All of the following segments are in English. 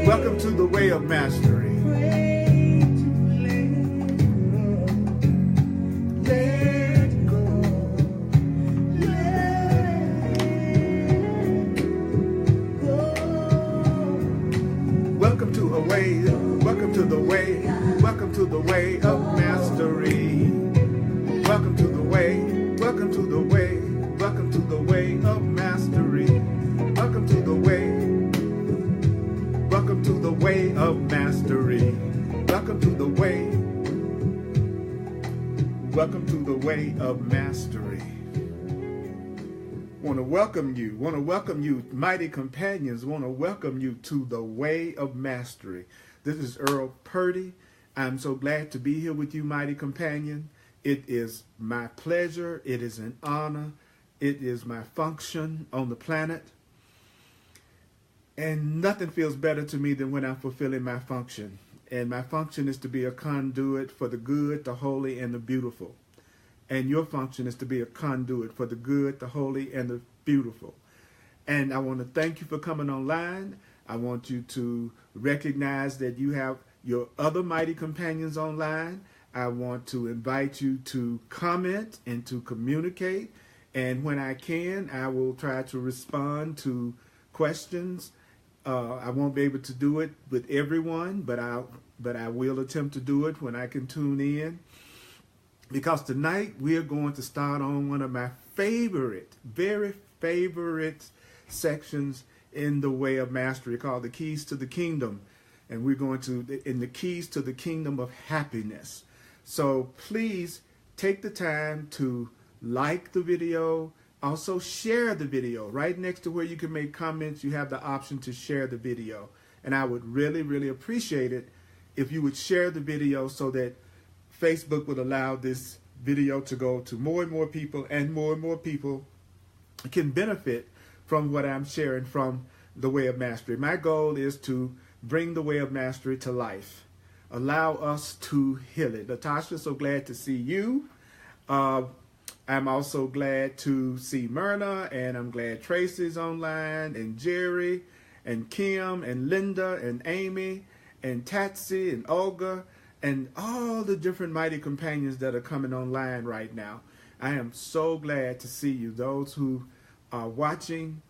Welcome to the way of mastery. Welcome to a way, welcome to the way, welcome to the way of mastery. Welcome to the way, welcome to the way, welcome to the way of mastery. Welcome to the way, welcome to the way of mastery. Welcome to the way, welcome to the way of mastery. Want to welcome you, mighty companions. Want to welcome you to the way of mastery. This is Earl Purdy. I'm so glad to be here with you, mighty companion. It is my pleasure. It is an honor. It is my function on the planet. And nothing feels better to me than when I'm fulfilling my function. And my function is to be a conduit for the good, the holy, and the beautiful. And your function is to be a conduit for the good, the holy, and the beautiful. And I want to thank you for coming online. I want you to recognize that you have your other mighty companions online. I want to invite you to comment and to communicate. And when I can, I will try to respond to questions. I won't be able to do it with everyone, but I will attempt to do it when I can tune in. Because tonight we are going to start on one of my favorite, very favorite sections in the way of mastery called the keys to the kingdom. And we're going to, in the keys to the kingdom of happiness. So please take the time to like the video. Also share the video. Right next to where you can make comments, you have the option to share the video. And I would really, really appreciate it if you would share the video so that Facebook would allow this video to go to more and more people, and more people can benefit from what I'm sharing from the way of mastery. My goal is to bring the way of mastery to life. Allow us to heal it. Natasha, so glad to see you. I'm also glad to see Myrna, and I'm glad Tracy's online, and Jerry, and Kim, and Linda, and Amy, and Tatsy, and Olga, and all the different mighty companions that are coming online right now. I am so glad to see you, those who are watching.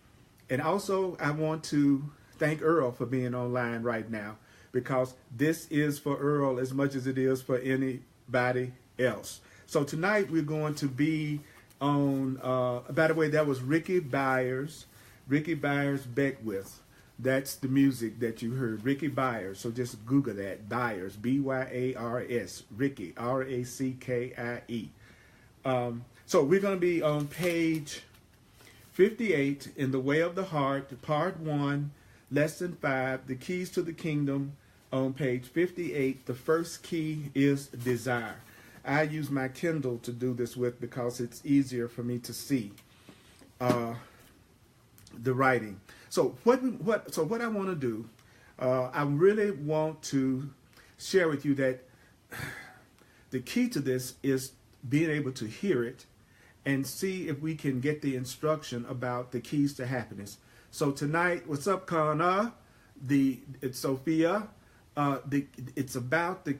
And also, I want to thank Earl for being online right now, because this is for Earl as much as it is for anybody else. So tonight we're going to be on, by the way, that was Ricky Byers Beckwith. That's the music that you heard, Ricky Byers. So just Google that, Byers, B-Y-A-R-S, Ricky, R-A-C-K-I-E. So we're going to be on page 58 in The Way of the Heart, Part 1, Lesson 5, The Keys to the Kingdom. On page 58, the first key is desire. I use my Kindle to do this with because it's easier for me to see the writing. So what I want to do, I really want to share with you that the key to this is being able to hear it and see if we can get the instruction about the keys to happiness. So tonight, what's up, Kana? It's Sophia. It's about the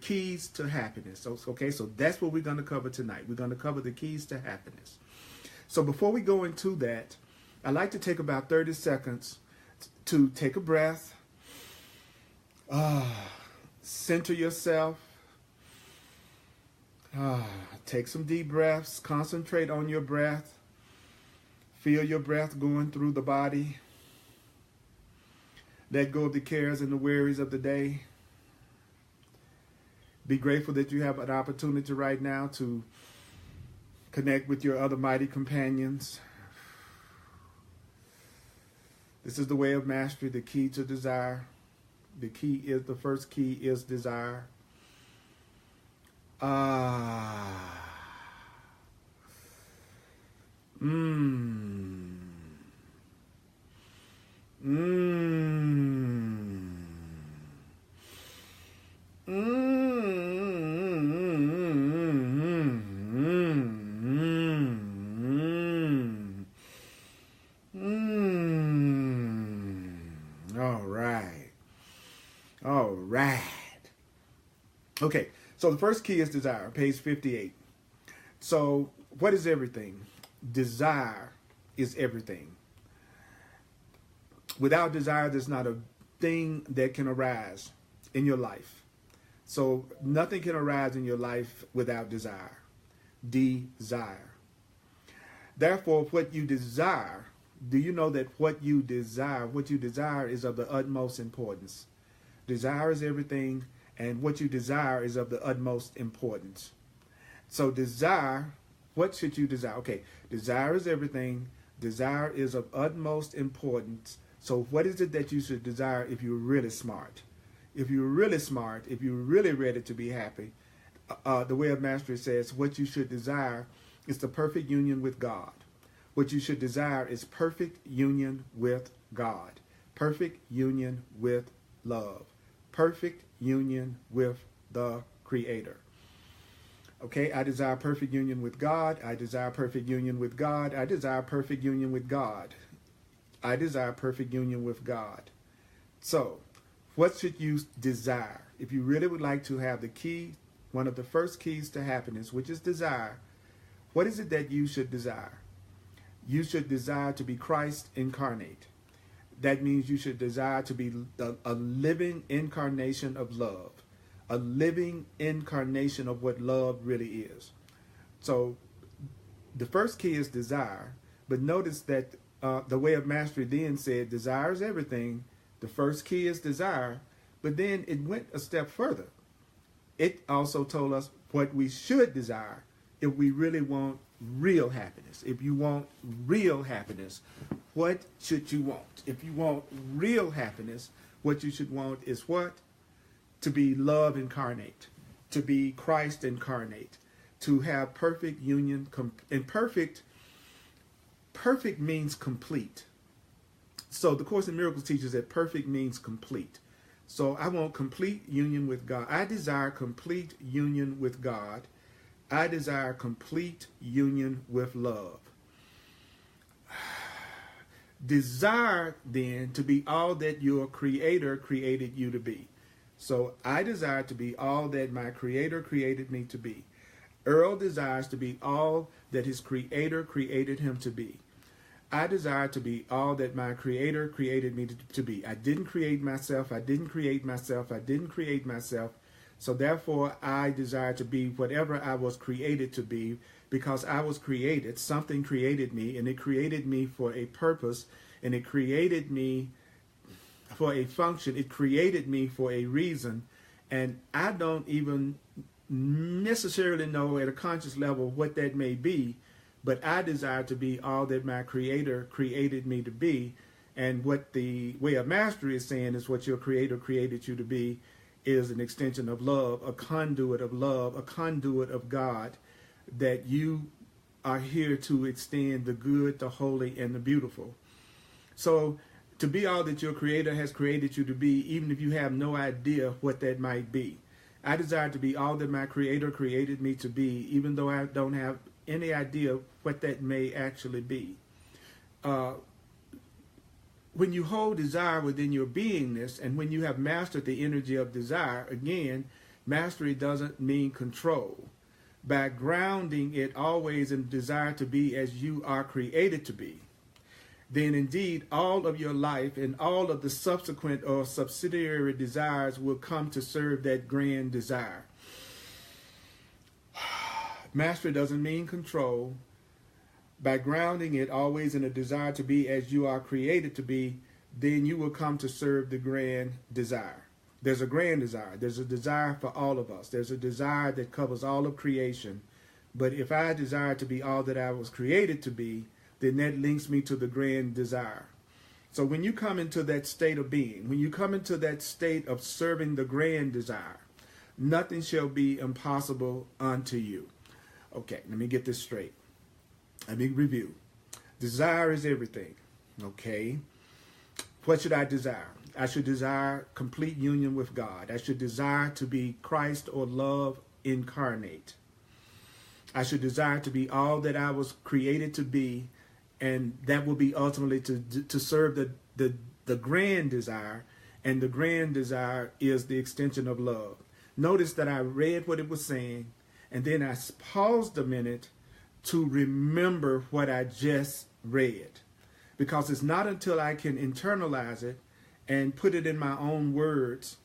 keys to happiness. So, okay, so that's what we're going to cover tonight. We're going to cover the keys to happiness. So before we go into that, I'd like to take about 30 seconds to take a breath, center yourself, take some deep breaths, concentrate on your breath, feel your breath going through the body, let go of the cares and the worries of the day. Be grateful that you have an opportunity right now to connect with your other mighty companions. This is the way of mastery, the key to desire. The first key is desire. All right. All right. Okay, so the first key is desire, page 58. So what is everything? Desire is everything. Without desire, there's not a thing that can arise in your life. So nothing can arise in your life without desire. Desire. Therefore, what you desire, do you know that what you desire is of the utmost importance? Desire is everything, and what you desire is of the utmost importance. So desire, what should you desire? Okay, desire is everything. Desire is of utmost importance. So what is it that you should desire if you're really smart? If you're really smart, if you're really ready to be happy, the Way of Mastery says what you should desire is the perfect union with God. What you should desire is perfect union with God. Perfect union with love. Perfect union with the Creator. Okay, I desire perfect union with God. I desire perfect union with God. I desire perfect union with God. I desire perfect union with God. So, what should you desire? If you really would like to have the key, one of the first keys to happiness, which is desire, what is it that you should desire? You should desire to be Christ incarnate. That means you should desire to be a living incarnation of love, a living incarnation of what love really is. So the first key is desire, but notice that the Way of Mastery then said desire is everything. The first key is desire, but then it went a step further. It also told us what we should desire if we really want real happiness. If you want real happiness, what should you want? If you want real happiness, what you should want is what? To be love incarnate, to be Christ incarnate, to have perfect union, and perfect means complete. So the Course in Miracles teaches that perfect means complete. So I want complete union with God. I desire complete union with God. I desire complete union with love. Desire then to be all that your Creator created you to be. So I desire to be all that my Creator created me to be. Earl desires to be all that his Creator created him to be. I desire to be all that my Creator created me to be. I didn't create myself. I didn't create myself. I didn't create myself. So therefore, I desire to be whatever I was created to be, because I was created. Something created me, and it created me for a purpose, and it created me for a function. It created me for a reason, and I don't even necessarily know at a conscious level what that may be, but I desire to be all that my Creator created me to be. And what the Way of Mastery is saying is what your Creator created you to be is an extension of love, a conduit of love, a conduit of God, that you are here to extend the good, the holy, and the beautiful. So to be all that your Creator has created you to be, even if you have no idea what that might be. I desire to be all that my Creator created me to be, even though I don't have any idea what that may actually be. When you hold desire within your beingness, and when you have mastered the energy of desire, again, mastery doesn't mean control. By grounding it always in desire to be as you are created to be, then indeed all of your life and all of the subsequent or subsidiary desires will come to serve that grand desire. Mastery doesn't mean control. By grounding it always in a desire to be as you are created to be, then you will come to serve the grand desire. There's a grand desire. There's a desire for all of us. There's a desire that covers all of creation. But if I desire to be all that I was created to be, then that links me to the grand desire. So when you come into that state of being, when you come into that state of serving the grand desire, nothing shall be impossible unto you. Okay, let me get this straight. Let me review. Desire is everything. Okay. What should I desire? I should desire complete union with God. I should desire to be Christ or love incarnate. I should desire to be all that I was created to be, and that will be ultimately to serve the grand desire, And the grand desire is the extension of love. Notice that I read what it was saying, and then I paused a minute to remember what I just read. Because it's not until I can internalize it and put it in my own words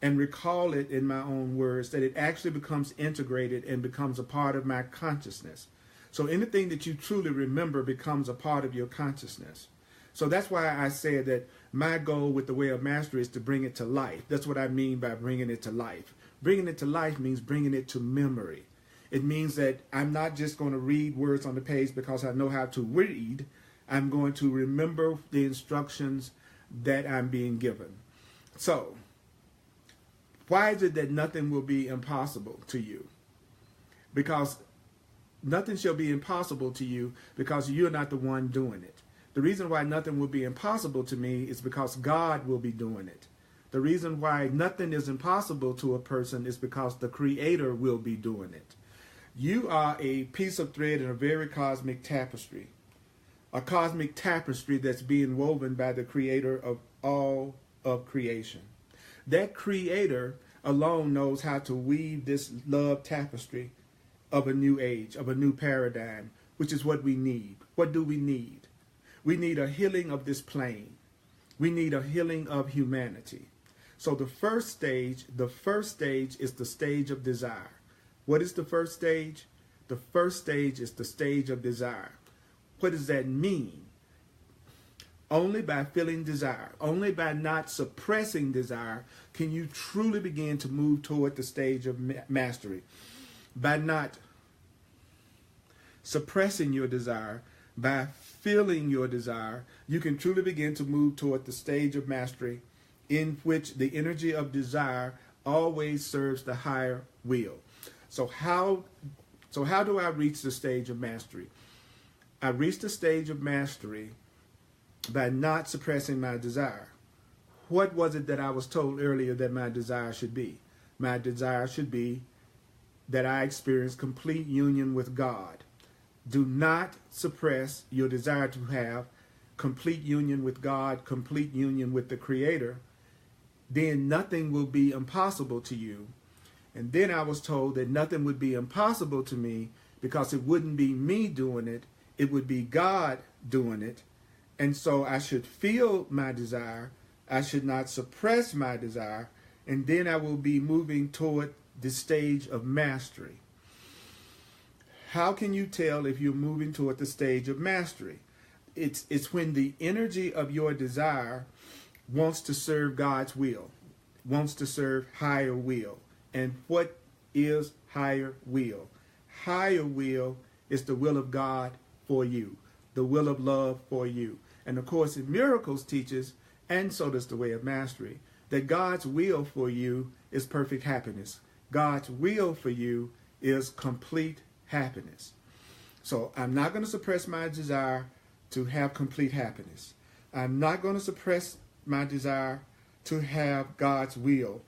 and recall it in my own words that it actually becomes integrated and becomes a part of my consciousness. So anything that you truly remember becomes a part of your consciousness. So that's why I said that my goal with the Way of Mastery is to bring it to life. That's what I mean by bringing it to life. Bringing it to life means bringing it to memory. It means that I'm not just going to read words on the page because I know how to read. I'm going to remember the instructions that I'm being given. So, why is it that nothing will be impossible to you? Because nothing shall be impossible to you because you're not the one doing it. The reason why nothing will be impossible to me is because God will be doing it. The reason why nothing is impossible to a person is because the Creator will be doing it. You are a piece of thread in a very cosmic tapestry. A cosmic tapestry that's being woven by the Creator of all of creation. That Creator alone knows how to weave this love tapestry of a new age, of a new paradigm, which is what we need. What do we need? We need a healing of this plane. We need a healing of humanity. So the first stage is the stage of desire. What is the first stage? The first stage is the stage of desire. What does that mean? Only by feeling desire, only by not suppressing desire, can you truly begin to move toward the stage of mastery. By not suppressing your desire, by feeling your desire, you can truly begin to move toward the stage of mastery in which the energy of desire always serves the higher will. So how do I reach the stage of mastery? I reach the stage of mastery by not suppressing my desire. What was it that I was told earlier that my desire should be? My desire should be that I experience complete union with God. Do not suppress your desire to have complete union with God, complete union with the Creator. Then nothing will be impossible to you. And then I was told that nothing would be impossible to me because it wouldn't be me doing it. It would be God doing it. And so I should feel my desire. I should not suppress my desire. And then I will be moving toward the stage of mastery. How can you tell if you're moving toward the stage of mastery? It's when the energy of your desire wants to serve God's will, wants to serve higher will. And what is higher will? Higher will is the will of God for you, the will of love for you. And of course, in Miracles teaches, and so does the Way of Mastery, that God's will for you is perfect happiness. God's will for you is complete happiness. So I'm not going to suppress my desire to have complete happiness. I'm not going to suppress my desire to have God's will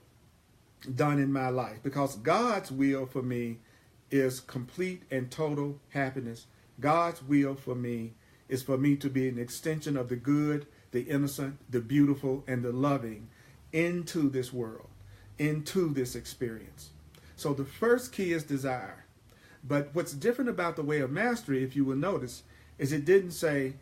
done in my life, because God's will for me is complete and total happiness. God's will for me is for me to be an extension of the good, the innocent, the beautiful, and the loving into this world, into this experience. So the first key is desire. But what's different about the Way of Mastery, if you will notice, is it didn't say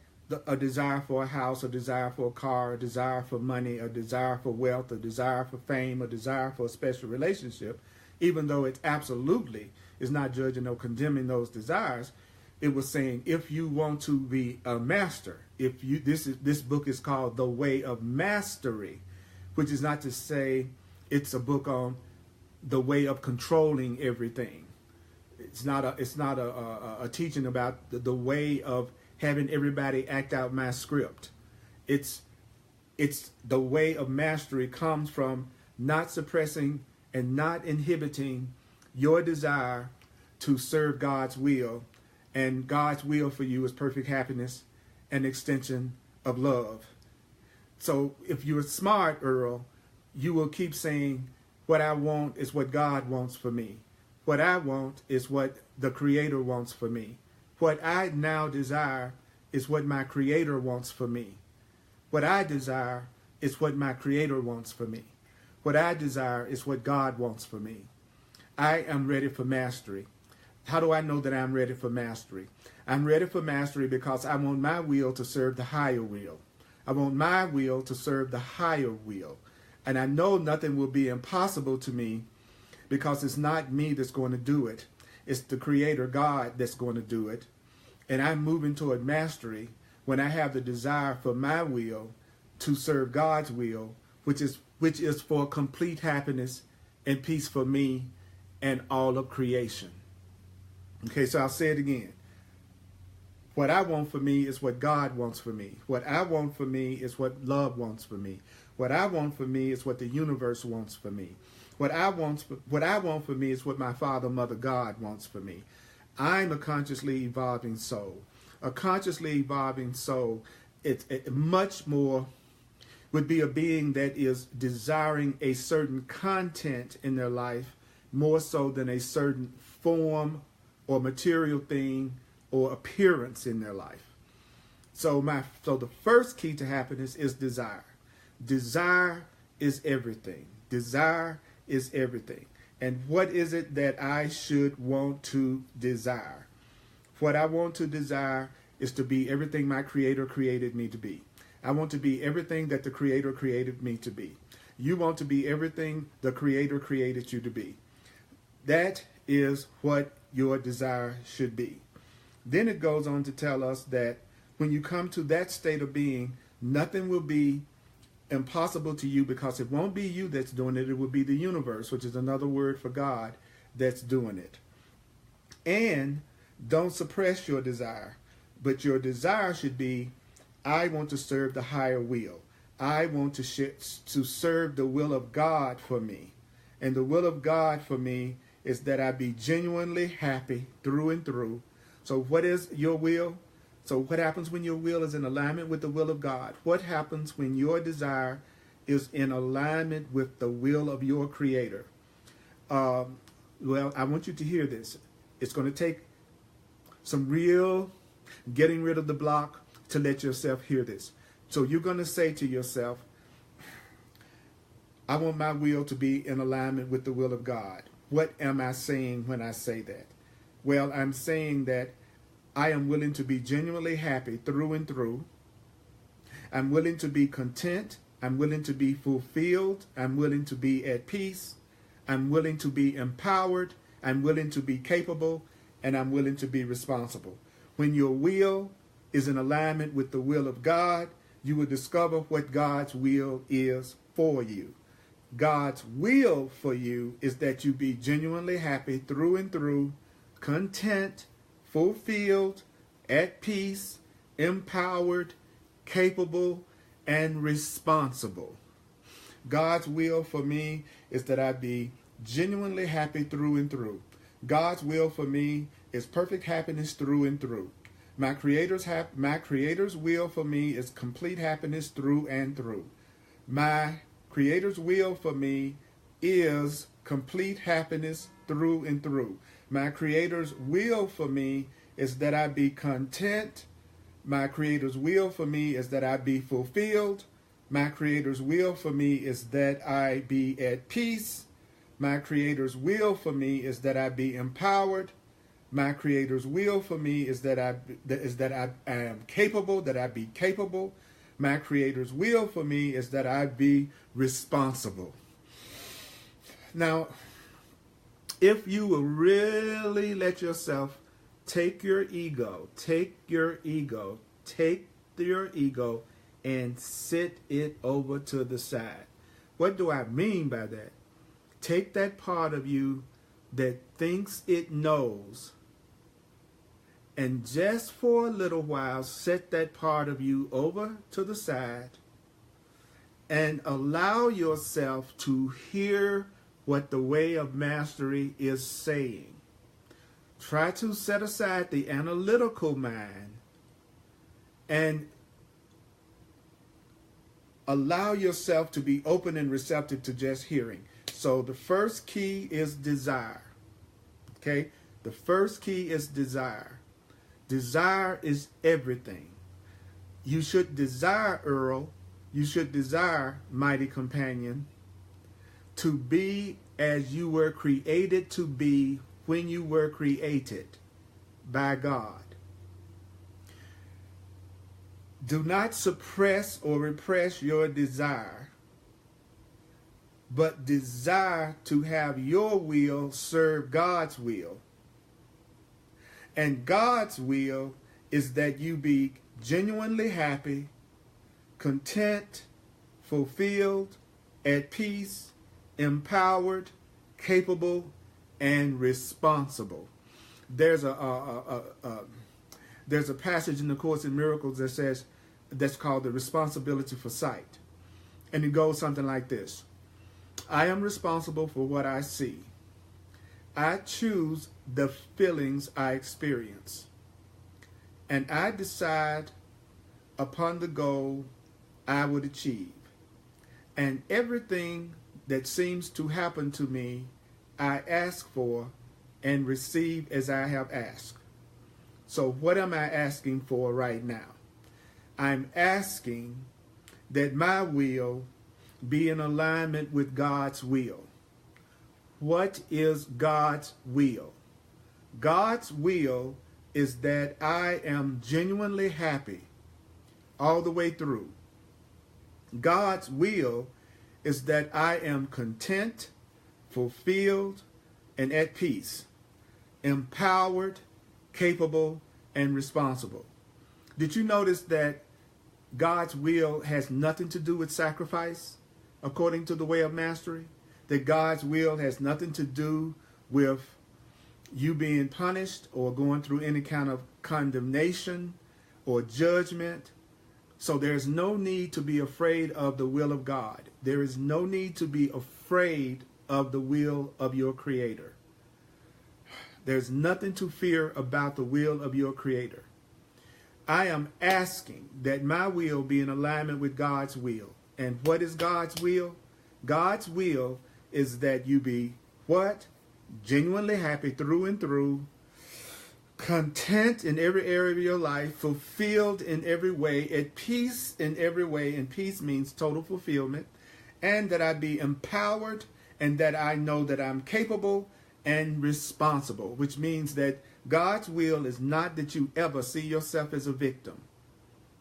a desire for a house, a desire for a car, a desire for money, a desire for wealth, a desire for fame, a desire for a special relationship, even though it absolutely is not judging or condemning those desires. It was saying, if you want to be a master, this book is called The Way of Mastery, which is not to say it's a book on the way of controlling everything. It's not a teaching about the way of having everybody act out my script. It's the way of mastery comes from not suppressing and not inhibiting your desire to serve God's will. And God's will for you is perfect happiness and extension of love. So if you're smart, Earl, you will keep saying, what I want is what God wants for me. What I want is what the Creator wants for me. What I now desire is what my Creator wants for me. What I desire is what my Creator wants for me. What I desire is what God wants for me. I am ready for mastery. How do I know that I'm ready for mastery? I'm ready for mastery because I want my will to serve the higher will. I want my will to serve the higher will. And I know nothing will be impossible to me because it's not me that's going to do it. It's the Creator God that's going to do it. And I'm moving toward mastery when I have the desire for my will to serve God's will, which is for complete happiness and peace for me and all of creation. Okay, so I'll say it again. What I want for me is what God wants for me. What I want for me is what love wants for me. What I want for me is what the universe wants for me. What I want for me is what my Father, Mother, God wants for me. I'm a consciously evolving soul. A consciously evolving soul, it much more would be a being that is desiring a certain content in their life more so than a certain form or material thing or appearance in their life. So the first key to happiness is desire. Desire is everything. Desire is everything. And what is it that I should want to desire? What I want to desire is to be everything my Creator created me to be. I want to be everything that the Creator created me to be. You want to be everything the Creator created you to be. That is what your desire should be. Then it goes on to tell us that when you come to that state of being, nothing will be impossible to you because it won't be you that's doing it. It will be the universe, which is another word for God, that's doing it. And don't suppress your desire, but your desire should be, I want to serve the higher will. I want to serve the will of God for me. And the will of God for me is that I be genuinely happy through and through. So what is your will? So what happens when your will is in alignment with the will of God? What happens when your desire is in alignment with the will of your Creator? Well, I want you to hear this. It's going to take some real getting rid of the block to let yourself hear this. So you're going to say to yourself, I want my will to be in alignment with the will of God. What am I saying when I say that? Well, I'm saying that I am willing to be genuinely happy through and through. I'm willing to be content. I'm willing to be fulfilled. I'm willing to be at peace. I'm willing to be empowered. I'm willing to be capable. And I'm willing to be responsible. When your will is in alignment with the will of God, you will discover what God's will is for you. God's will for you is that you be genuinely happy through and through, content, fulfilled, at peace, empowered, capable, and responsible. God's will for me is that I be genuinely happy through and through. God's will for me is perfect happiness through and through. My Creator's will for me is complete happiness through and through. My Creator's will for me is complete happiness through and through. My Creator's will for me is that I be content. My Creator's will for me is that I be fulfilled. My Creator's will for me is that I be at peace. My Creator's will for me is that I be empowered. My Creator's will for me is that I am capable, that I be capable. My Creator's will for me is that I be responsible. Now, if you will really let yourself take your ego and sit it over to the side. What do I mean by that? Take that part of you that thinks it knows, and just for a little while, set that part of you over to the side and allow yourself to hear what the way of mastery is saying. Try to set aside the analytical mind and allow yourself to be open and receptive to just hearing. So the first key is desire. Okay? The first key is desire. Desire is everything. You should desire, Earl, You should desire, mighty companion, to be as you were created to be when you were created by God. Do not suppress or repress your desire, but desire to have your will serve God's will. And God's will is that you be genuinely happy, content, fulfilled, at peace, empowered, capable, and responsible. There's a passage in the Course in Miracles that says, that's called the responsibility for sight. And it goes something like this. I am responsible for what I see. I choose the feelings I experience. And I decide upon the goal I would achieve. And everything that seems to happen to me, I ask for and receive as I have asked. So what am I asking for right now? I'm asking that my will be in alignment with God's will. What is God's will? God's will is that I am genuinely happy all the way through. God's will is that I am content, fulfilled, and at peace, empowered, capable, and responsible. Did you notice that God's will has nothing to do with sacrifice, according to the way of mastery? That God's will has nothing to do with you being punished or going through any kind of condemnation or judgment. So there's no need to be afraid of the will of God. There is no need to be afraid of the will of your Creator. There's nothing to fear about the will of your Creator. I am asking that my will be in alignment with God's will. And what is God's will? God's will is that you be what? Genuinely happy through and through, content in every area of your life, fulfilled in every way, at peace in every way, and peace means total fulfillment, and that I be empowered, and that I know that I'm capable and responsible, which means that God's will is not that you ever see yourself as a victim.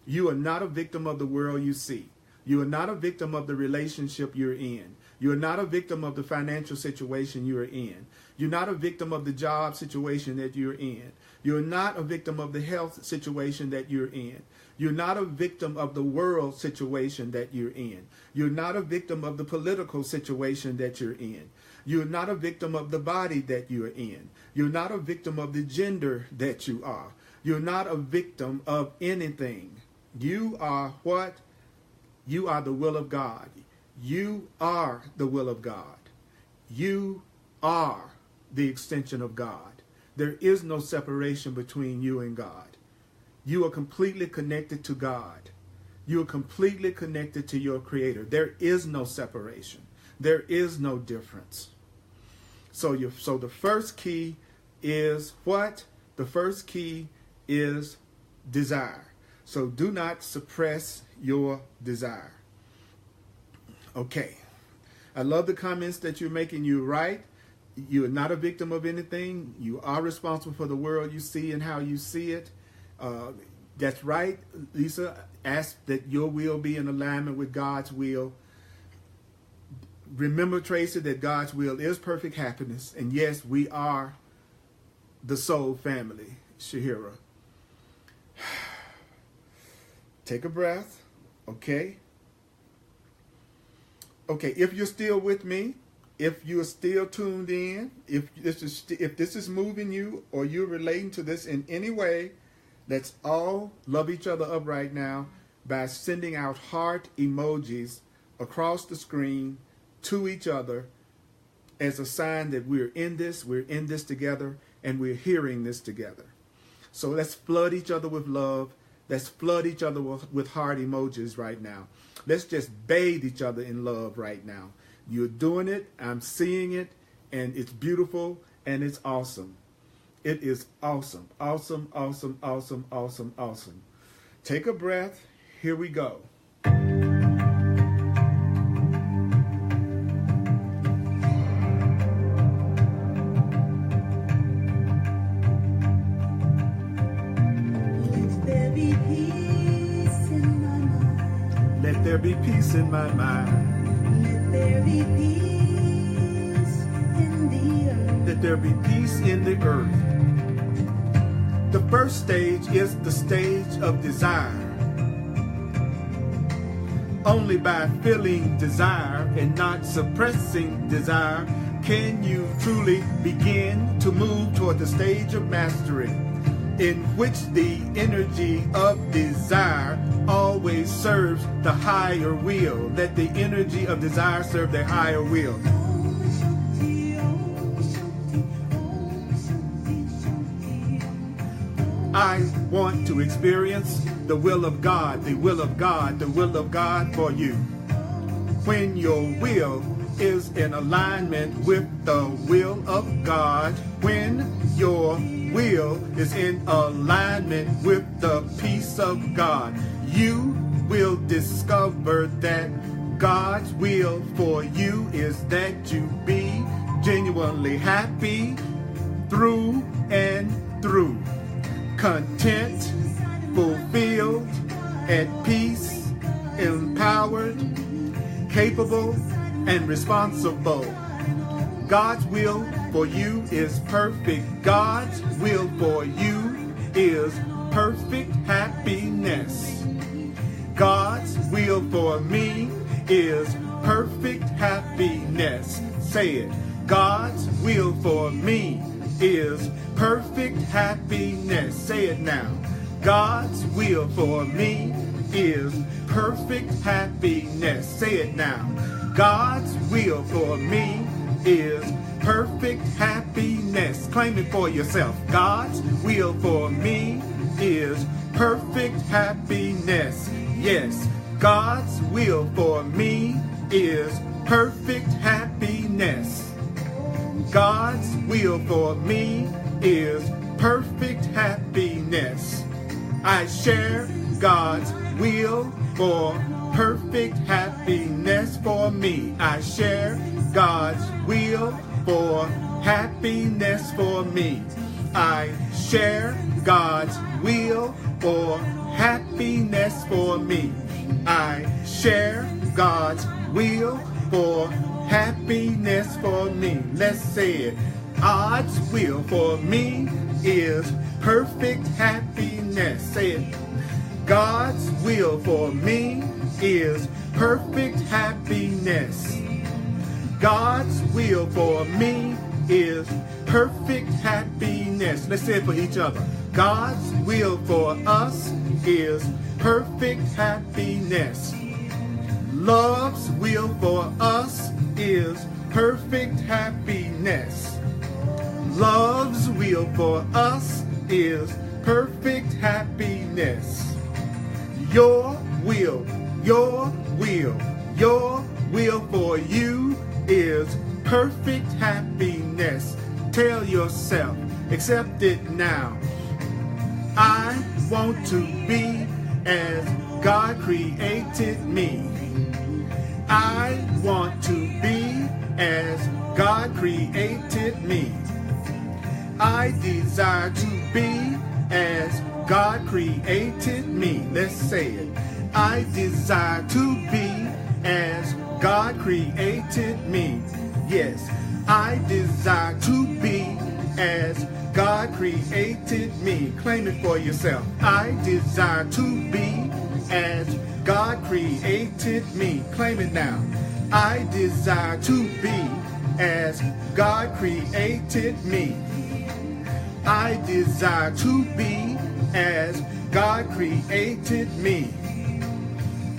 You are not a victim of the world you see. You are not a victim of the relationship you're in. You are not a victim of the financial situation you're in. You're not a victim of the job situation that you're in. You're not a victim of the health situation that you're in. You're not a victim of the world situation that you're in. You're not a victim of the political situation that you're in. You're not a victim of the body that you're in. You're not a victim of the gender that you are. You're not a victim of anything. You are what? You are the will of God. You are the will of God. You are the extension of God. There is no separation between you and God. You are completely connected to God. You are completely connected to your Creator. There is no separation. There is no difference. So the first key is what? The first key is desire. So do not suppress your desire. Okay. I love the comments that you're making. You're right. You are not a victim of anything. You are responsible for the world you see and how you see it. That's right, Lisa. Ask that your will be in alignment with God's will. Remember, Tracy, that God's will is perfect happiness. And yes, we are the soul family, Shahira. Take a breath, okay? Okay, if you're still with me, if you're still tuned in, if this is moving you or you're relating to this in any way, let's all love each other up right now by sending out heart emojis across the screen to each other as a sign that we're in this together, and we're hearing this together. So let's flood each other with love. Let's flood each other with heart emojis right now. Let's just bathe each other in love right now. You're doing it. I'm seeing it. And it's beautiful. And it's awesome. It is awesome. Awesome, awesome, awesome, awesome, awesome. Take a breath. Here we go. be peace in my mind. Let there be peace in the earth. Let there be peace in the earth. The first stage is the stage of desire. Only by feeling desire and not suppressing desire can you truly begin to move toward the stage of mastery, in which the energy of desire always serves the higher will. Let the energy of desire serve the higher will. I want to experience the will of God, the will of God, the will of God for you. When your will is in alignment with the will of God, when your will is in alignment with the peace of God, you will discover that God's will for you is that you be genuinely happy through and through, content, fulfilled, at peace, empowered, capable, and responsible. God's will for you is perfect. God's will for you is perfect happiness. God's will for me is perfect happiness. Say it. God's will for me is perfect happiness. Say it now. God's will for me is perfect happiness. Say it now. God's will for me is perfect happiness. Claim it for yourself. God's will for me is perfect happiness. Yes, God's will for me is perfect happiness. God's will for me is perfect happiness. I share God's will for perfect happiness for me. I share God's will for happiness for me. I share God's will for happiness for me. I share God's will for happiness for me. Let's say it. God's will for me is perfect happiness. Say it. God's will for me is perfect happiness. God's will for me is perfect happiness. Let's say it for each other. God's will for us is perfect happiness. Love's will for us is perfect happiness. Love's will for us is perfect happiness. Your will for you is perfect happiness. Tell yourself, accept it now. I want to be as God created me. I want to be as God created me. I desire to be as God created me. Let's say it. I desire to be as God created me. Yes, I desire to be as God created me. Claim it for yourself. I desire to be as God created me. Claim it now. I desire to be as God created me. I desire to be as God created me.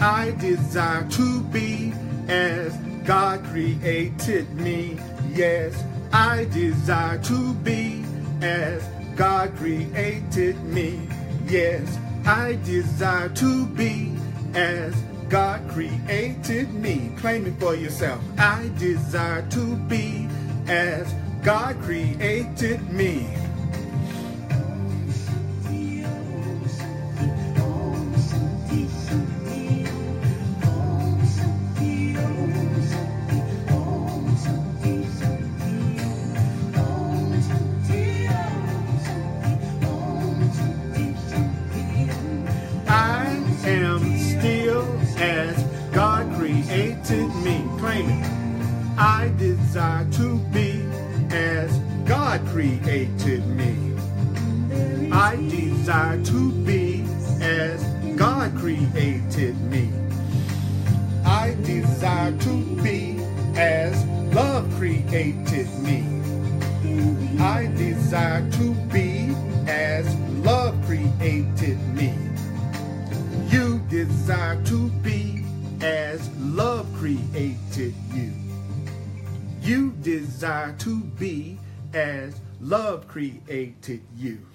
I desire to be as God created me. Yes, I desire to be as God created me. Yes, I desire to be as God created me. Claim it for yourself. I desire to be as God created me. created me. Claim it. I desire to be as God created me. I desire to be as God created me. I desire to be as love created me. I desire to be as love created me. You desire to be as love created you. You desire to be as love created you.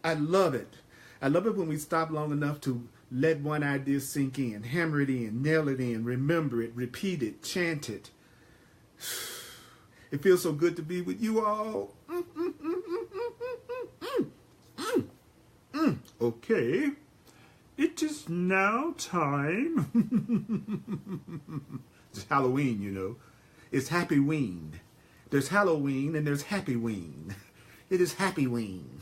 I love it. I love it when we stop long enough to let one idea sink in, hammer it in, nail it in, remember it, repeat it, chant it. It feels so good to be with you all. Okay, it is now time. It's Halloween, you know. It's Happy Ween. There's Halloween and there's Happy Ween. It is Happy Ween.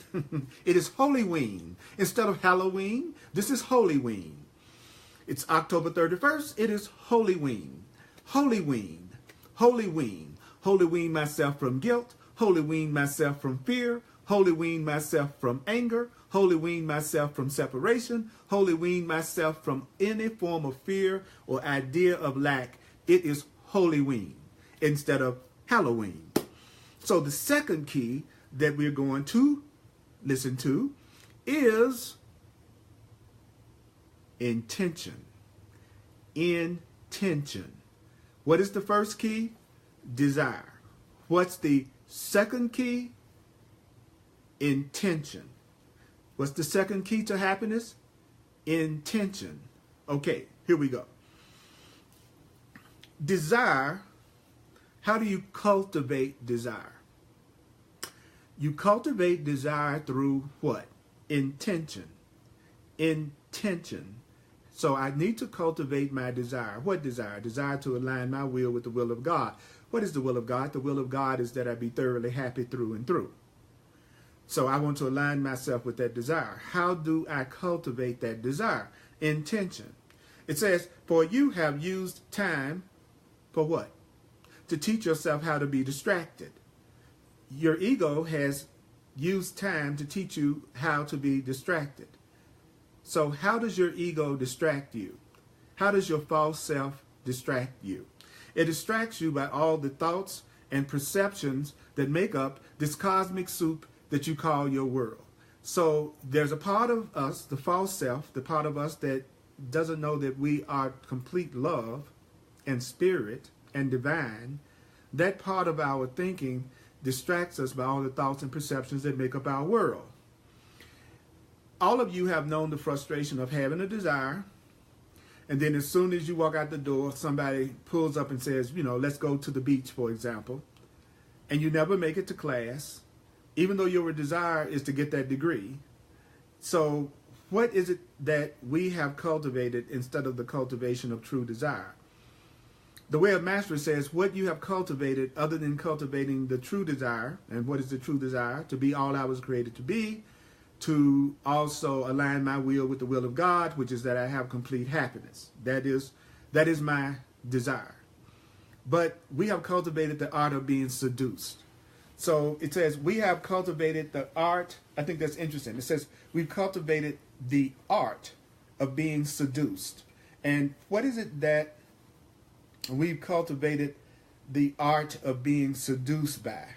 It is Holy Ween. Instead of Halloween, this is Holy Ween. It's October 31st. It is Holy Ween. Holy Ween. Holy Ween. Holy wean myself from guilt. Holy wean myself from fear. Holy wean myself from anger. Holy wean myself from separation. Holy wean myself from any form of fear or idea of lack. It is Holy Ween instead of Halloween. So the second key that we're going to listen to is intention. Intention. What is the first key? Desire. What's the second key? Intention. What's the second key to happiness? Intention. Okay, here we go. Desire. How do you cultivate desire? You cultivate desire through what? Intention. Intention. So I need to cultivate my desire. What desire? Desire to align my will with the will of God. What is the will of God? The will of God is that I be thoroughly happy through and through. So I want to align myself with that desire. How do I cultivate that desire? Intention. It says, for you have used time for what? To teach yourself how to be distracted. Your ego has used time to teach you how to be distracted. So how does your ego distract you? How does your false self distract you? It distracts you by all the thoughts and perceptions that make up this cosmic soup that you call your world. So there's a part of us, the false self, the part of us that doesn't know that we are complete love and spirit and divine. That part of our thinking distracts us by all the thoughts and perceptions that make up our world. All of you have known the frustration of having a desire, and then as soon as you walk out the door, somebody pulls up and says, you know, let's go to the beach, for example, and you never make it to class, even though your desire is to get that degree. So what is it that we have cultivated instead of the cultivation of true desire? The Way of Mastery says what you have cultivated other than cultivating the true desire. And what is the true desire? To be all I was created to be, to also align my will with the will of God, which is that I have complete happiness. That is my desire. But we have cultivated the art of being seduced. So it says we have cultivated the art. I think that's interesting. It says we've cultivated the art of being seduced. And what is it that we've cultivated the art of being seduced by?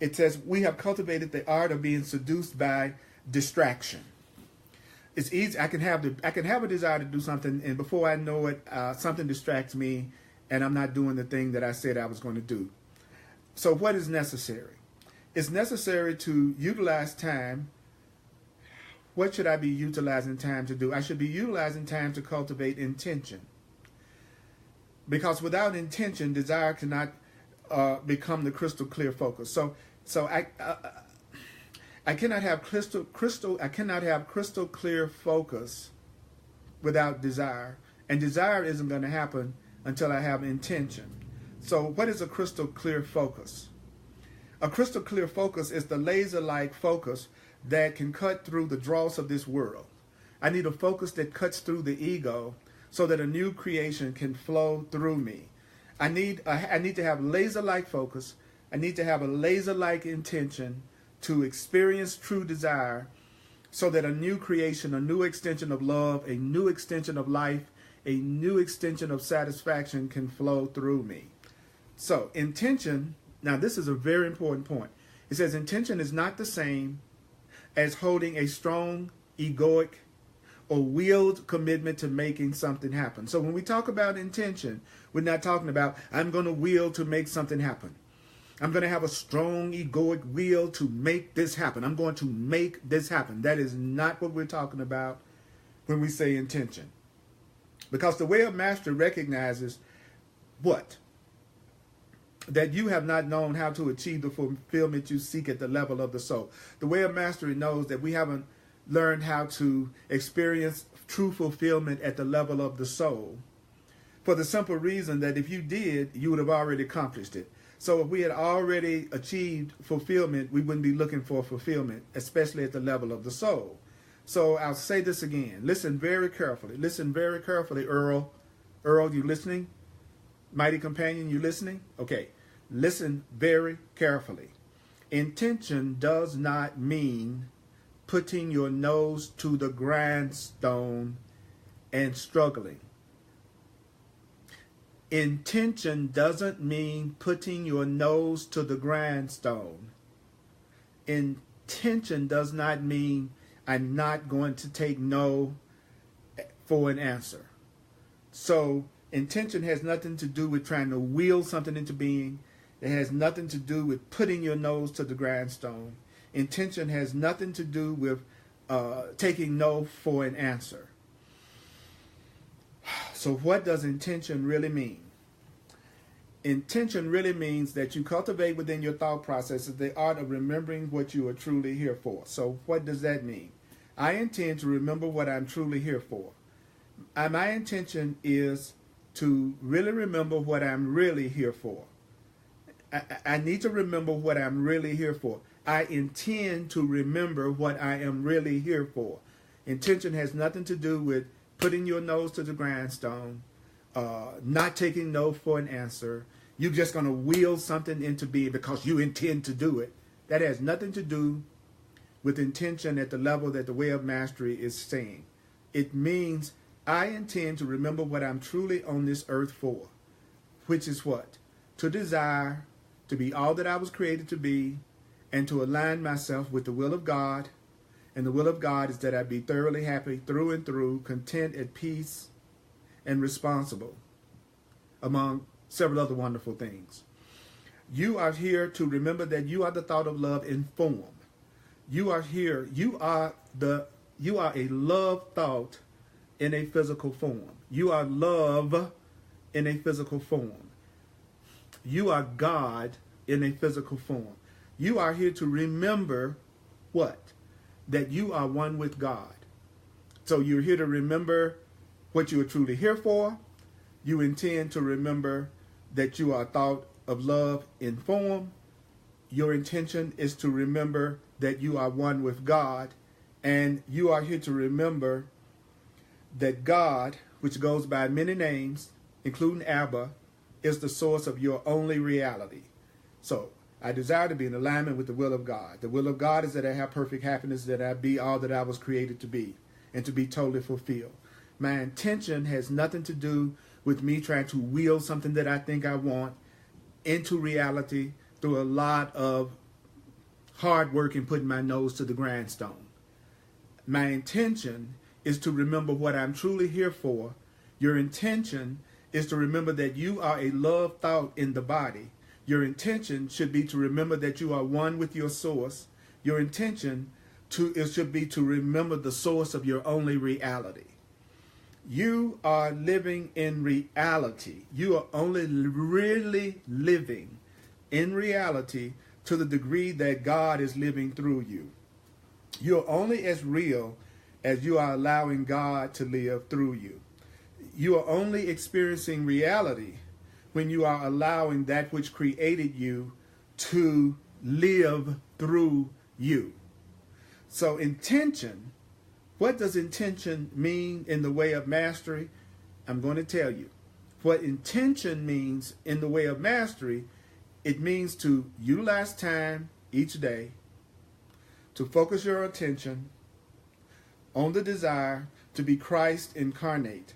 It says we have cultivated the art of being seduced by distraction. It's easy. I can have a desire to do something, and before I know it, something distracts me, and I'm not doing the thing that I said I was going to do. So what is necessary? It's necessary to utilize time. What should I be utilizing time to do? I should be utilizing time to cultivate intention. Because without intention, desire cannot become the crystal clear focus. So I cannot have crystal clear focus without desire, and desire isn't going to happen until I have intention. So what is a crystal clear focus? A crystal clear focus is the laser-like focus that can cut through the dross of this world. I need a focus that cuts through the ego so that a new creation can flow through me. I need to have laser-like focus. I need to have a laser-like intention to experience true desire so that a new creation, a new extension of love, a new extension of life, a new extension of satisfaction can flow through me. So intention, now this is a very important point. It says intention is not the same as holding a strong, egoic, or willed commitment to making something happen. So when we talk about intention, we're not talking about, I'm going to will to make something happen. I'm going to have a strong, egoic will to make this happen. I'm going to make this happen. That is not what we're talking about when we say intention. Because the way of mastery recognizes what? That you have not known how to achieve the fulfillment you seek at the level of the soul. The way of mastery knows that we haven't learned how to experience true fulfillment at the level of the soul. For the simple reason that if you did, you would have already accomplished it. So if we had already achieved fulfillment, we wouldn't be looking for fulfillment, especially at the level of the soul. So I'll say this again. Listen very carefully. Listen very carefully, Earl. Earl, you listening? Mighty companion, you listening? Okay. Listen very carefully. Intention does not mean putting your nose to the grindstone and struggling. Intention doesn't mean putting your nose to the grindstone. Intention does not mean I'm not going to take no for an answer. So intention has nothing to do with trying to will something into being. It has nothing to do with putting your nose to the grindstone. Intention has nothing to do with taking no for an answer. So what does intention really mean? Intention really means that you cultivate within your thought processes the art of remembering what you are truly here for. So what does that mean? I intend to remember what I'm truly here for. My intention is to really remember what I'm really here for. I need to remember what I'm really here for. I intend to remember what I am really here for. Intention has nothing to do with putting your nose to the grindstone, not taking no for an answer. You're just going to will something into being because you intend to do it. That has nothing to do with intention at the level that the way of mastery is saying. It means I intend to remember what I'm truly on this earth for, which is what? To desire, to be all that I was created to be, and to align myself with the will of God. And the will of God is that I be thoroughly happy through and through, content, at peace, and responsible, among several other wonderful things. You are here to remember that you are the thought of love in form. You are here. You are a love thought in a physical form. You are love in a physical form. You are God in a physical form. You are here to remember what? That you are one with God. So you're here to remember what you are truly here for. You intend to remember that you are a thought of love in form. Your intention is to remember that you are one with God. And you are here to remember that God, which goes by many names, including Abba, is the source of your only reality. So I desire to be in alignment with the will of God. The will of God is that I have perfect happiness, that I be all that I was created to be, and to be totally fulfilled. My intention has nothing to do with me trying to will something that I think I want into reality through a lot of hard work and putting my nose to the grindstone. My intention is to remember what I'm truly here for. Your intention is to remember that you are a love thought in the body. Your intention should be to remember that you are one with your source. Your intention should be to remember the source of your only reality. You are living in reality. You are only really living in reality to the degree that God is living through you. You're only as real as you are allowing God to live through you. You are only experiencing reality when you are allowing that which created you to live through you. So intention What does intention mean in the way of mastery? I'm going to tell you. What intention means in the way of mastery, it means to utilize time each day to focus your attention on the desire to be Christ incarnate.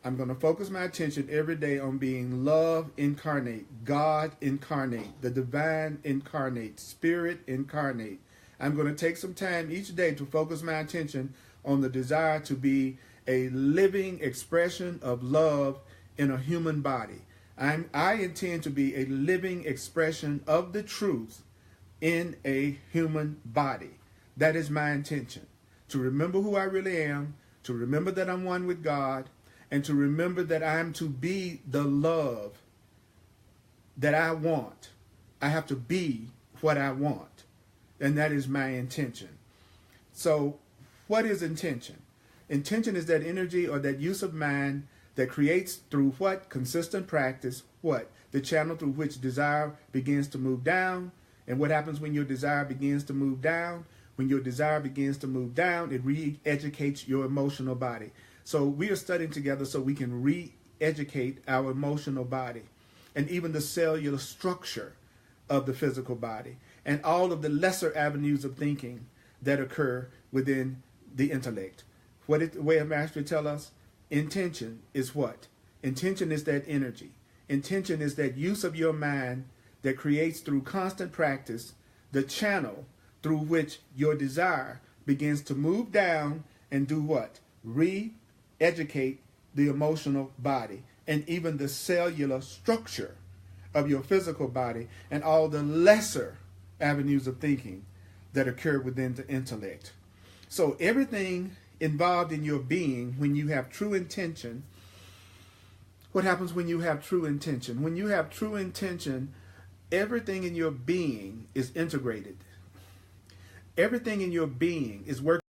I'm going to focus my attention every day on being love incarnate, God incarnate, the divine incarnate, spirit incarnate. I'm going to take some time each day to focus my attention on the desire to be a living expression of love in a human body. I intend to be a living expression of the truth in a human body. That is my intention. To remember who I really am, to remember that I'm one with God, and to remember that I'm to be the love that I want. I have to be what I want. And that is my intention. So, what is intention? Intention is that energy or that use of mind that creates through what? Consistent practice. What? The channel through which desire begins to move down. And what happens when your desire begins to move down? When your desire begins to move down, it re-educates your emotional body. So we are studying together so we can re-educate our emotional body and even the cellular structure of the physical body and all of the lesser avenues of thinking that occur within the intellect. What did the way of mastery tell us? Intention is what? Intention is that energy. Intention is that use of your mind that creates through constant practice the channel through which your desire begins to move down and do what? Re-educate the emotional body and even the cellular structure of your physical body and all the lesser avenues of thinking that occur within the intellect. So everything involved in your being, when you have true intention, what happens when you have true intention? When you have true intention, everything in your being is integrated. Everything in your being is working